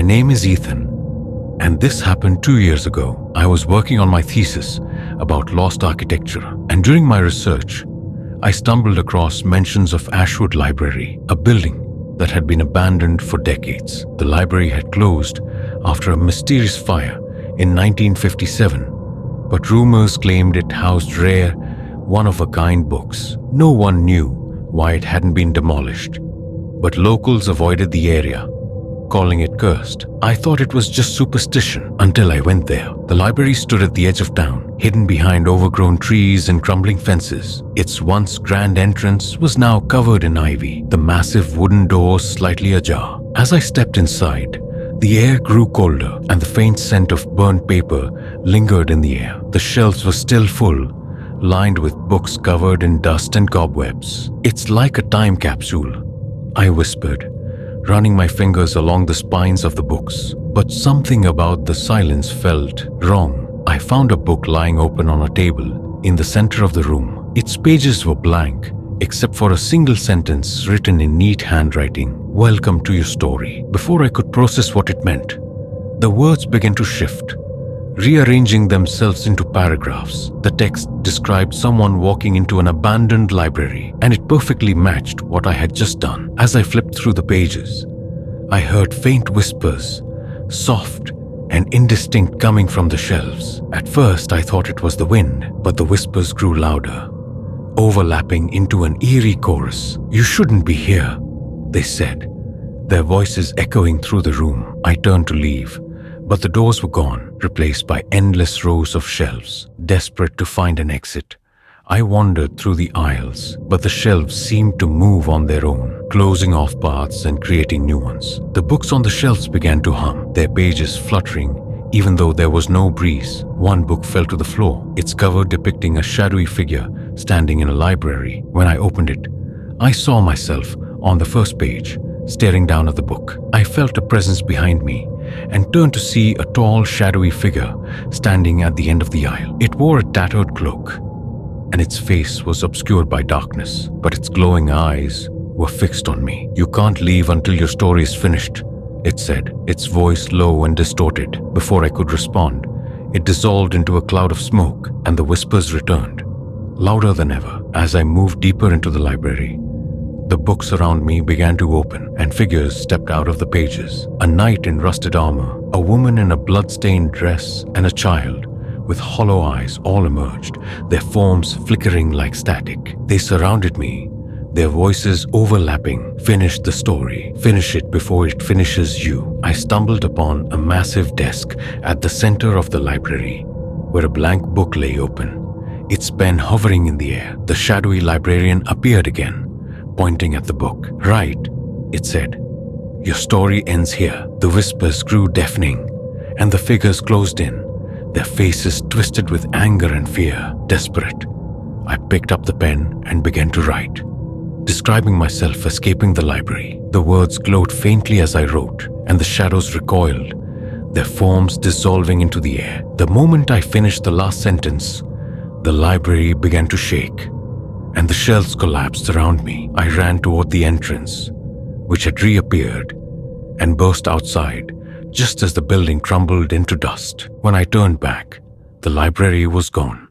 My name is Ethan, and this happened 2 years ago. I was working on my thesis about lost architecture, and during my research, I stumbled across mentions of Ashwood Library, a building that had been abandoned for decades. The library had closed after a mysterious fire in 1957, but rumors claimed it housed rare, one-of-a-kind books. No one knew why it hadn't been demolished, but locals avoided the area, calling it cursed. I thought it was just superstition until I went there. The library stood at the edge of town, hidden behind overgrown trees and crumbling fences. Its once grand entrance was now covered in ivy, the massive wooden doors slightly ajar. As I stepped inside, the air grew colder and the faint scent of burnt paper lingered in the air. The shelves were still full, lined with books covered in dust and cobwebs. "It's like a time capsule," I whispered, running my fingers along the spines of the books. But something about the silence felt wrong. I found a book lying open on a table in the center of the room. Its pages were blank, except for a single sentence written in neat handwriting. "Welcome to your story." Before I could process what it meant, the words began to shift, rearranging themselves into paragraphs. The text described someone walking into an abandoned library, and it perfectly matched what I had just done. As I flipped through the pages, I heard faint whispers, soft and indistinct, coming from the shelves. At first, I thought it was the wind, but the whispers grew louder, overlapping into an eerie chorus. "You shouldn't be here," they said, their voices echoing through the room. I turned to leave, but the doors were gone, replaced by endless rows of shelves. Desperate to find an exit, I wandered through the aisles, but the shelves seemed to move on their own, closing off paths and creating new ones. The books on the shelves began to hum, their pages fluttering even though there was no breeze. One book fell to the floor, its cover depicting a shadowy figure standing in a library. When I opened it, I saw myself on the first page, staring down at the book. I felt a presence behind me and turned to see a tall, shadowy figure standing at the end of the aisle. It wore a tattered cloak, and its face was obscured by darkness, but its glowing eyes were fixed on me. "You can't leave until your story is finished," it said, its voice low and distorted. Before I could respond, it dissolved into a cloud of smoke, and the whispers returned, louder than ever. As I moved deeper into the library, the books around me began to open, and figures stepped out of the pages. A knight in rusted armor, a woman in a blood-stained dress, and a child with hollow eyes all emerged, their forms flickering like static. They surrounded me, their voices overlapping. "Finish the story. Finish it before it finishes you." I stumbled upon a massive desk at the center of the library, where a blank book lay open, its pen hovering in the air. The shadowy librarian appeared again, pointing at the book. "Right," it said. "Your story ends here." The whispers grew deafening, and the figures closed in, their faces twisted with anger and fear. Desperate, I picked up the pen and began to write, describing myself escaping the library. The words glowed faintly as I wrote, and the shadows recoiled, their forms dissolving into the air. The moment I finished the last sentence, the library began to shake, and the shelves collapsed around me. I ran toward the entrance, which had reappeared, and burst outside just as the building crumbled into dust. When I turned back, the library was gone,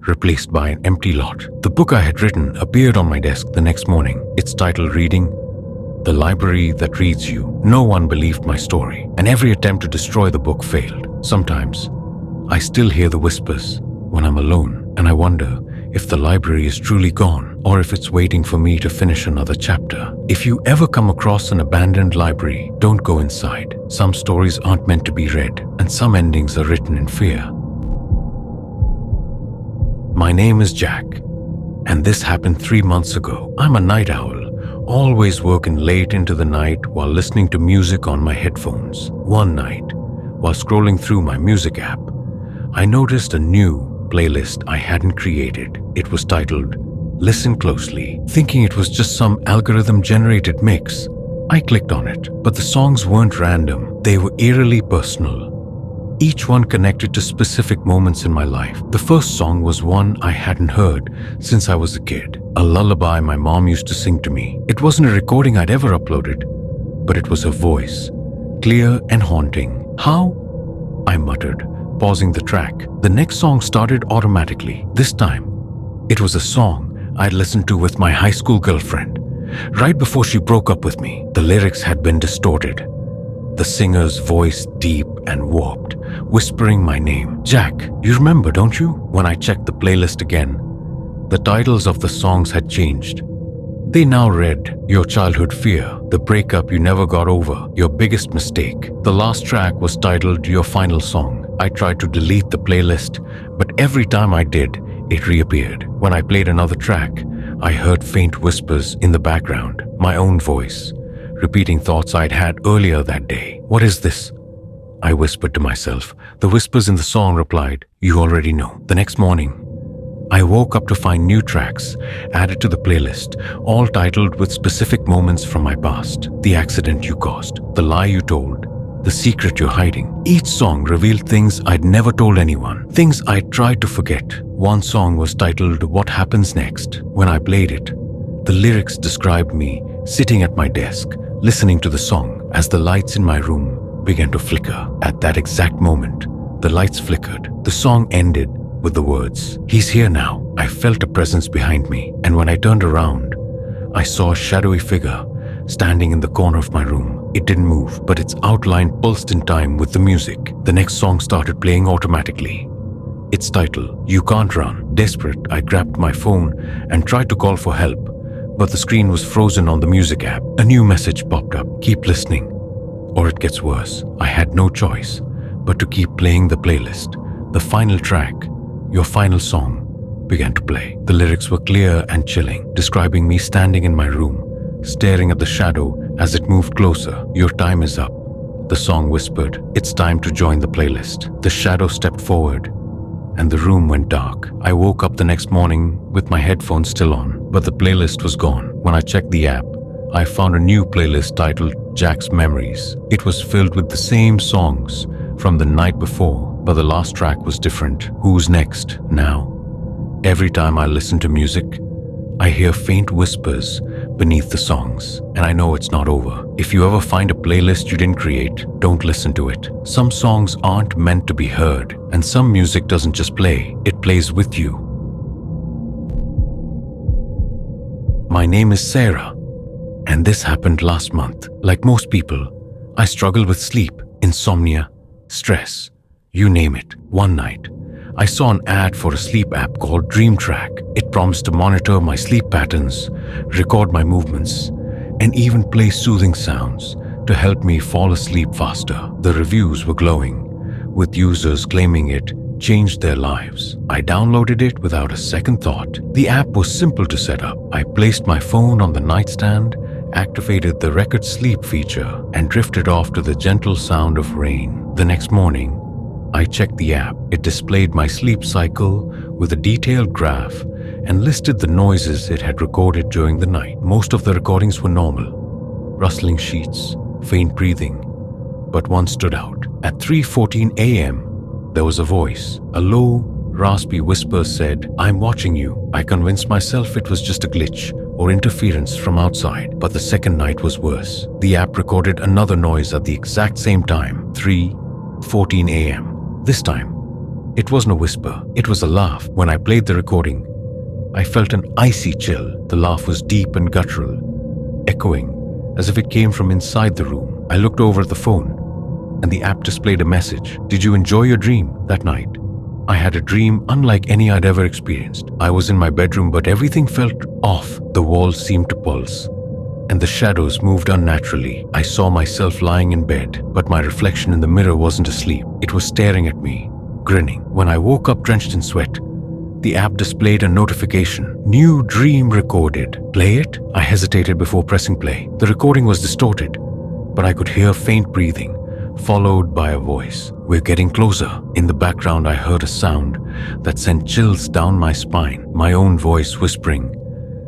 replaced by an empty lot. The book I had written appeared on my desk the next morning, its title reading, "The Library That Reads You." No one believed my story, and every attempt to destroy the book failed. Sometimes, I still hear the whispers when I'm alone, and I wonder if the library is truly gone, or if it's waiting for me to finish another chapter. If you ever come across an abandoned library, don't go inside. Some stories aren't meant to be read, and some endings are written in fear. My name is Jack, and this happened 3 months ago. I'm a night owl, always working late into the night while listening to music on my headphones. One night, while scrolling through my music app, I noticed a new playlist I hadn't created. It was titled "Listen Closely." Thinking it was just some algorithm-generated mix, I clicked on it. But the songs weren't random. They were eerily personal, each one connected to specific moments in my life. The first song was one I hadn't heard since I was a kid, a lullaby my mom used to sing to me. It wasn't a recording I'd ever uploaded, but it was her voice, clear and haunting. How? I muttered, pausing the track. The next song started automatically. This time, it was a song I'd listened to with my high school girlfriend. Right before she broke up with me, the lyrics had been distorted. The singer's voice deep and warped, whispering my name. Jack, you remember, don't you? When I checked the playlist again, the titles of the songs had changed. They now read, Your Childhood Fear, The Breakup You Never Got Over, Your Biggest Mistake. The last track was titled Your Final Song. I tried to delete the playlist, but every time I did, it reappeared. When I played another track, I heard faint whispers in the background, my own voice, repeating thoughts I'd had earlier that day. What is this? I whispered to myself. The whispers in the song replied, You already know. The next morning, I woke up to find new tracks added to the playlist, all titled with specific moments from my past. The accident you caused, the lie you told, the secret you're hiding. Each song revealed things I'd never told anyone, things I tried to forget. One song was titled What Happens Next. When I played it, the lyrics described me sitting at my desk, listening to the song as the lights in my room began to flicker. At that exact moment, the lights flickered. The song ended with the words, He's here now. I felt a presence behind me, and when I turned around, I saw a shadowy figure standing in the corner of my room. It didn't move, but its outline pulsed in time with the music. The next song started playing automatically. Its title, You Can't Run. Desperate, I grabbed my phone and tried to call for help, but the screen was frozen on the music app. A new message popped up, Keep listening, or it gets worse. I had no choice but to keep playing the playlist. The final track, Your Final Song, began to play. The lyrics were clear and chilling, describing me standing in my room, staring at the shadow as it moved closer. Your time is up, the song whispered. It's time to join the playlist. The shadow stepped forward, and the room went dark. I woke up the next morning with my headphones still on, but the playlist was gone. When I checked the app, I found a new playlist titled Jack's Memories. It was filled with the same songs from the night before, but the last track was different. Who's next? Now, every time I listen to music, I hear faint whispers beneath the songs, and I know it's not over. If you ever find a playlist you didn't create, don't listen to it. Some songs aren't meant to be heard, and some music doesn't just play, it plays with you. My name is Sarah, and this happened last month. Like most people, I struggle with sleep, insomnia, stress, you name it. One night, I saw an ad for a sleep app called Dream Track. It promised to monitor my sleep patterns, record my movements, and even play soothing sounds to help me fall asleep faster. The reviews were glowing, with users claiming it changed their lives. I downloaded it without a second thought. The app was simple to set up. I placed my phone on the nightstand, activated the record sleep feature, and drifted off to the gentle sound of rain. The next morning, I checked the app. It displayed my sleep cycle with a detailed graph and listed the noises it had recorded during the night. Most of the recordings were normal, rustling sheets, faint breathing, but one stood out. At 3:14 a.m., there was a voice. A low, raspy whisper said, I'm watching you. I convinced myself it was just a glitch or interference from outside, but the second night was worse. The app recorded another noise at the exact same time, 3:14 a.m. This time, it wasn't a whisper, it was a laugh. When I played the recording, I felt an icy chill. The laugh was deep and guttural, echoing as if it came from inside the room. I looked over at the phone, and the app displayed a message. Did you enjoy your dream that night? I had a dream unlike any I'd ever experienced. I was in my bedroom, but everything felt off. The walls seemed to pulse, and the shadows moved unnaturally. I saw myself lying in bed, but my reflection in the mirror wasn't asleep. It was staring at me, grinning. When I woke up drenched in sweat, the app displayed a notification. New dream recorded. Play it? I hesitated before pressing play. The recording was distorted, but I could hear faint breathing, followed by a voice. We're getting closer. In the background, I heard a sound that sent chills down my spine. My own voice whispering,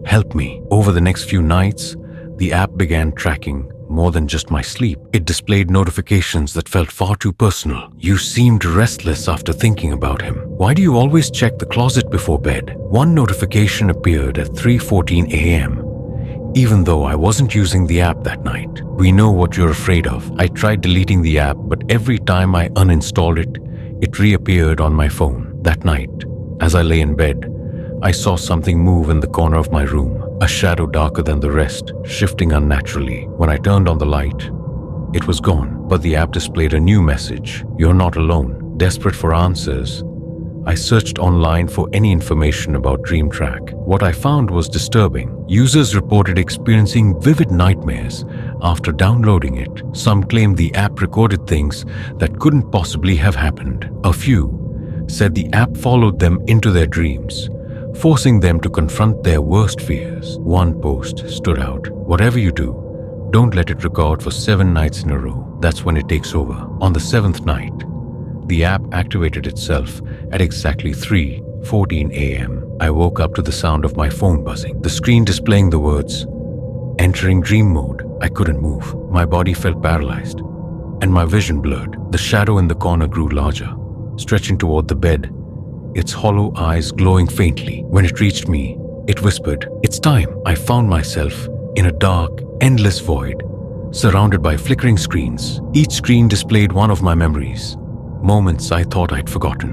help me. Over the next few nights, the app began tracking more than just my sleep. It displayed notifications that felt far too personal. You seemed restless after thinking about him. Why do you always check the closet before bed? One notification appeared at 3:14 a.m. even though I wasn't using the app that night. We know what you're afraid of. I tried deleting the app, but every time I uninstalled it, it reappeared on my phone. That night, as I lay in bed, I saw something move in the corner of my room, a shadow darker than the rest, shifting unnaturally. When I turned on the light, it was gone, but the app displayed a new message. You're not alone. Desperate for answers, I searched online for any information about DreamTrack. What I found was disturbing. Users reported experiencing vivid nightmares after downloading it. Some claimed the app recorded things that couldn't possibly have happened. A few said the app followed them into their dreams, forcing them to confront their worst fears. One post stood out. Whatever you do, don't let it record for 7 nights in a row. That's when it takes over. On the 7th night, the app activated itself at exactly 3:14 a.m. I woke up to the sound of my phone buzzing, the screen displaying the words, "Entering dream mode." I couldn't move. My body felt paralyzed, and my vision blurred. The shadow in the corner grew larger, stretching toward the bed, its hollow eyes glowing faintly. When it reached me, it whispered, "It's time." I found myself in a dark, endless void, surrounded by flickering screens. Each screen displayed one of my memories. Moments I thought I'd forgotten,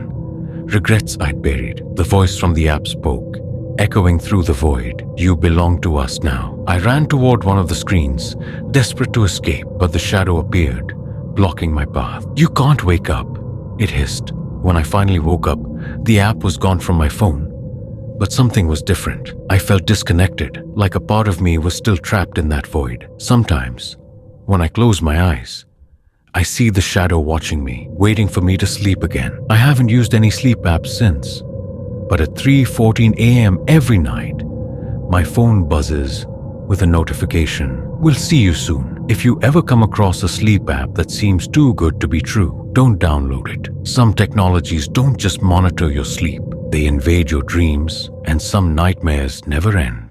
regrets I'd buried. The voice from the app spoke, echoing through the void. "You belong to us now." I ran toward one of the screens, desperate to escape, but the shadow appeared, blocking my path. "You can't wake up," it hissed. When I finally woke up, the app was gone from my phone. But something was different. I felt disconnected, like a part of me was still trapped in that void. Sometimes, when I close my eyes, I see the shadow watching me, waiting for me to sleep again. I haven't used any sleep apps since, but at 3:14 a.m. every night, my phone buzzes with a notification. "We'll see you soon." If you ever come across a sleep app that seems too good to be true, don't download it. Some technologies don't just monitor your sleep, they invade your dreams, and some nightmares never end.